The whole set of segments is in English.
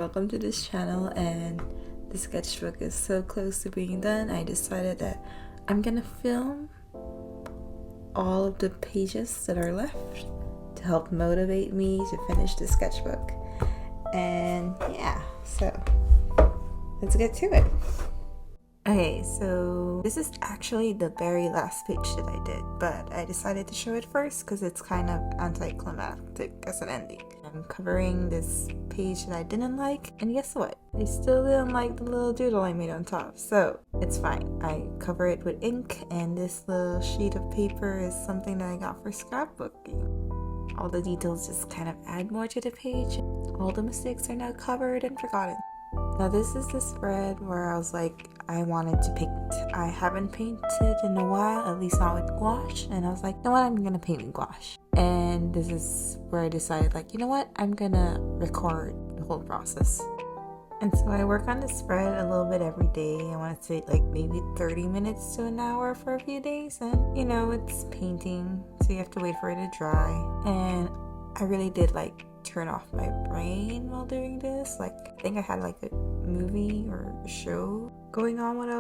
Welcome to this channel, and the sketchbook is so close to being done. I decided that I'm gonna film all of the pages that are left to help motivate me to finish the sketchbook. And yeah, so let's get to it. Okay, so this is actually the very last page that I did, but I decided to show it first because it's kind of anticlimactic as an ending. I'm covering this page that I didn't like, and guess what? I still didn't like the little doodle I made on top, so it's fine. I cover it with ink, and this little sheet of paper is something that I got for scrapbooking. All the details just kind of add more to the page. All the mistakes are now covered and forgotten. Now this is the spread where I was like, I wanted to paint. I haven't painted in a while, at least not with gouache, and I was like, you know what, I'm gonna paint with gouache. And this is where I decided, like, you know what, I'm gonna record the whole process. And so I work on the spread a little bit every day. I want to say like maybe 30 minutes to an hour for a few days, and you know, it's painting, so you have to wait for it to dry. And I really did like turn off my brain while doing this. Like, I think I had like a movie or a show going on when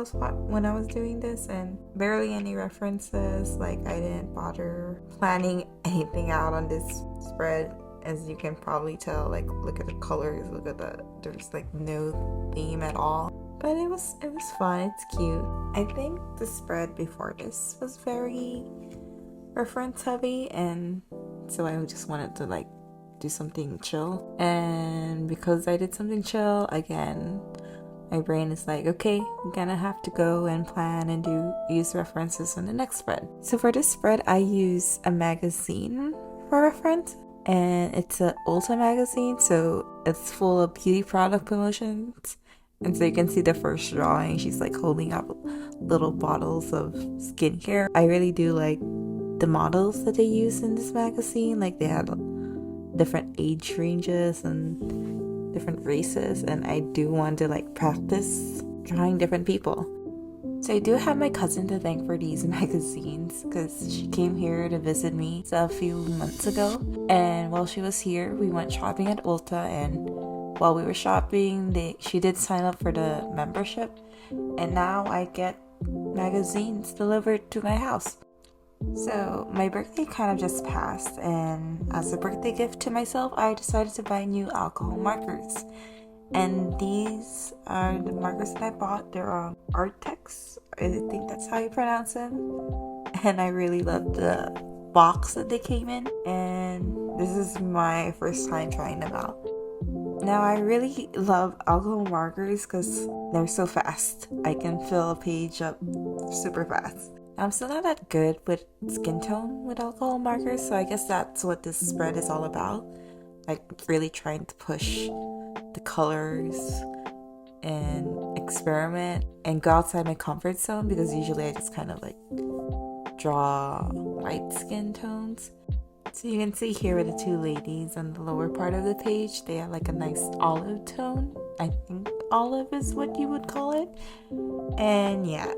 I was doing this, and barely any references. Like, I didn't bother planning anything out on this spread, as you can probably tell. Like, look at the colors, there's like no theme at all, but it was fun. It's cute. I think the spread before this was very reference heavy, and so I just wanted to like do something chill. And because I did something chill again, my brain is like, okay, I'm gonna have to go and plan and use references on the next spread. So for this spread, I use a magazine for reference, and it's an Ulta magazine, so it's full of beauty product promotions. And so you can see the first drawing, she's like holding up little bottles of skincare. I really do like the models that they use in this magazine. Like, they had different age ranges and different races, and I do want to like practice drawing different people. So I do have my cousin to thank for these magazines, because she came here to visit me a few months ago, and while she was here we went shopping at Ulta, and while we were shopping she did sign up for the membership, and now I get magazines delivered to my house. So my birthday kind of just passed, and as a birthday gift to myself, I decided to buy new alcohol markers. And these are the markers that I bought. They're Artex, I think that's how you pronounce them. And I really love the box that they came in, and this is my first time trying them out. Now, I really love alcohol markers because they're so fast. I can fill a page up super fast. I'm still not that good with skin tone with alcohol markers, so I guess that's what this spread is all about. Like, really trying to push the colors and experiment and go outside my comfort zone, because usually I just kind of like draw light skin tones. So you can see here with the two ladies on the lower part of the page, they have like a nice olive tone. I think olive is what you would call it. And yeah,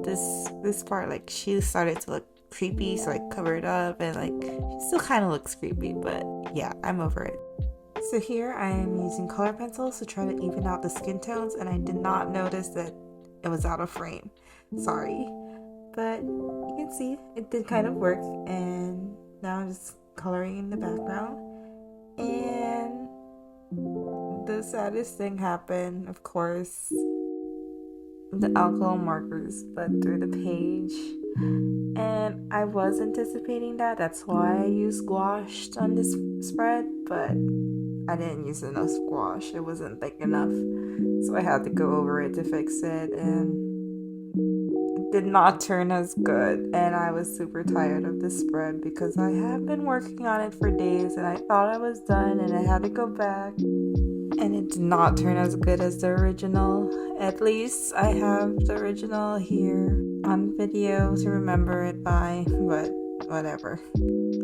this part, like, she started to look creepy, so I covered up, and like, she still kind of looks creepy, but yeah, I'm over it. So here I am using color pencils to try to even out the skin tones, and I did not notice that it was out of frame. Sorry. But you can see it did kind of work, and now I'm just coloring in the background. And the saddest thing happened, of course. The alcohol markers bled through the page, and I was anticipating that. That's why I used gouache on this spread, but I didn't use enough gouache. It wasn't thick enough, so I had to go over it to fix it, and it did not turn as good. And I was super tired of this spread because I have been working on it for days, and I thought I was done, and I had to go back, and it did not turn as good as the original. At least I have the original here on video to remember it by, but whatever.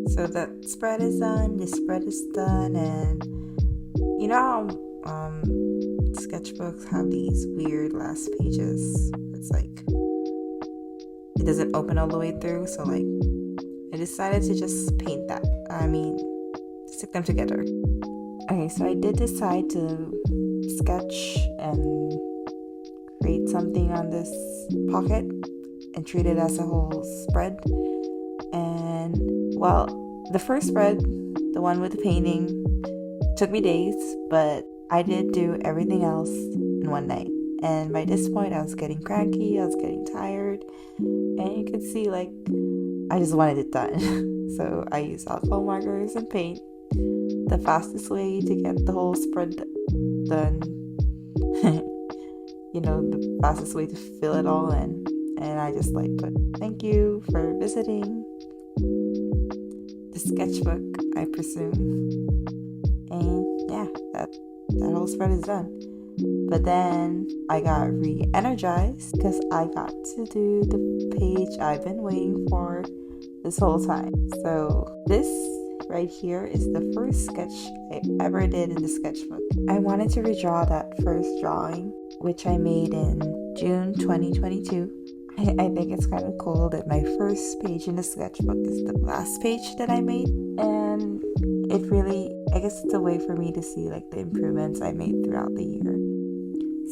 So that spread is done, this spread is done, and you know how sketchbooks have these weird last pages? It's like, it doesn't open all the way through, so like, I decided to just paint stick them together. Okay, so I did decide to sketch and create something on this pocket and treat it as a whole spread. And well, the first spread, the one with the painting, took me days, but I did do everything else in one night. And by this point, I was getting cranky, I was getting tired, and you could see like I just wanted it done. So I used alcohol markers and paint. The fastest way to get the whole spread done. The fastest way to fill it all in. And I just like put thank you for visiting the sketchbook, I presume. And yeah, that whole spread is done. But then I got re-energized because I got to do the page I've been waiting for this whole time. So this right here is the first sketch I ever did in the sketchbook. I wanted to redraw that first drawing, which I made in June 2022. I think it's kind of cool that my first page in the sketchbook is the last page that I made. And it really, I guess it's a way for me to see like the improvements I made throughout the year.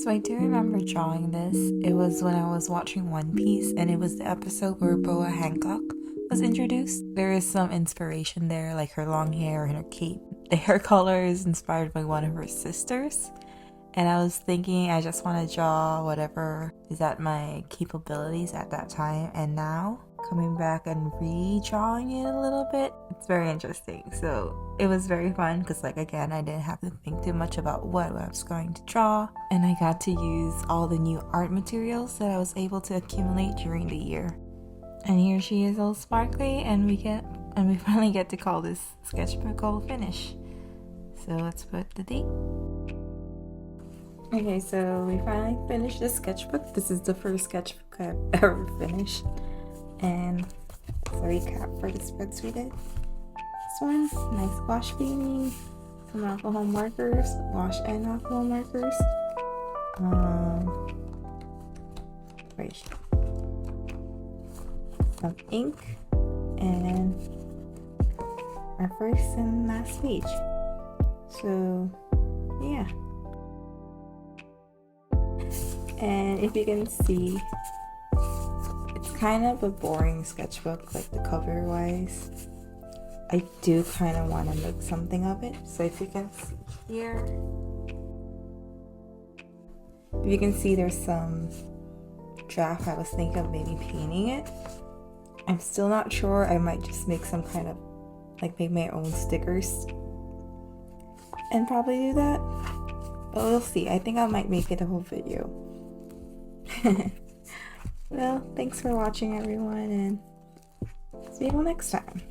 So I do remember drawing this. It was when I was watching One Piece, and it was the episode where Boa Hancock was introduced. There is some inspiration there, like her long hair and her cape. The hair color is inspired by one of her sisters. And I was thinking I just want to draw whatever is at my capabilities at that time. And now, coming back and redrawing it a little bit, it's very interesting. So it was very fun because, like, again, I didn't have to think too much about what I was going to draw. And I got to use all the new art materials that I was able to accumulate during the year. And here she is all sparkly, and we finally get to call this sketchbook all finished. So let's put the date. Okay, so we finally finished the sketchbook. This is the first sketchbook I've ever finished. And it's a recap for the spreads we did. This one, nice wash painting, some alcohol markers, wash and alcohol markers. Right here. Some ink, and our first and last page. So, yeah. And if you can see, it's kind of a boring sketchbook, like the cover wise. I do kind of want to make something of it. So if you can see here, if you can see, there's some draft. I was thinking of maybe painting it. I'm still not sure. I might just make some kind of, like, make my own stickers and probably do that. But we'll see. I think I might make it a whole video. Well, thanks for watching, everyone, and see you next time.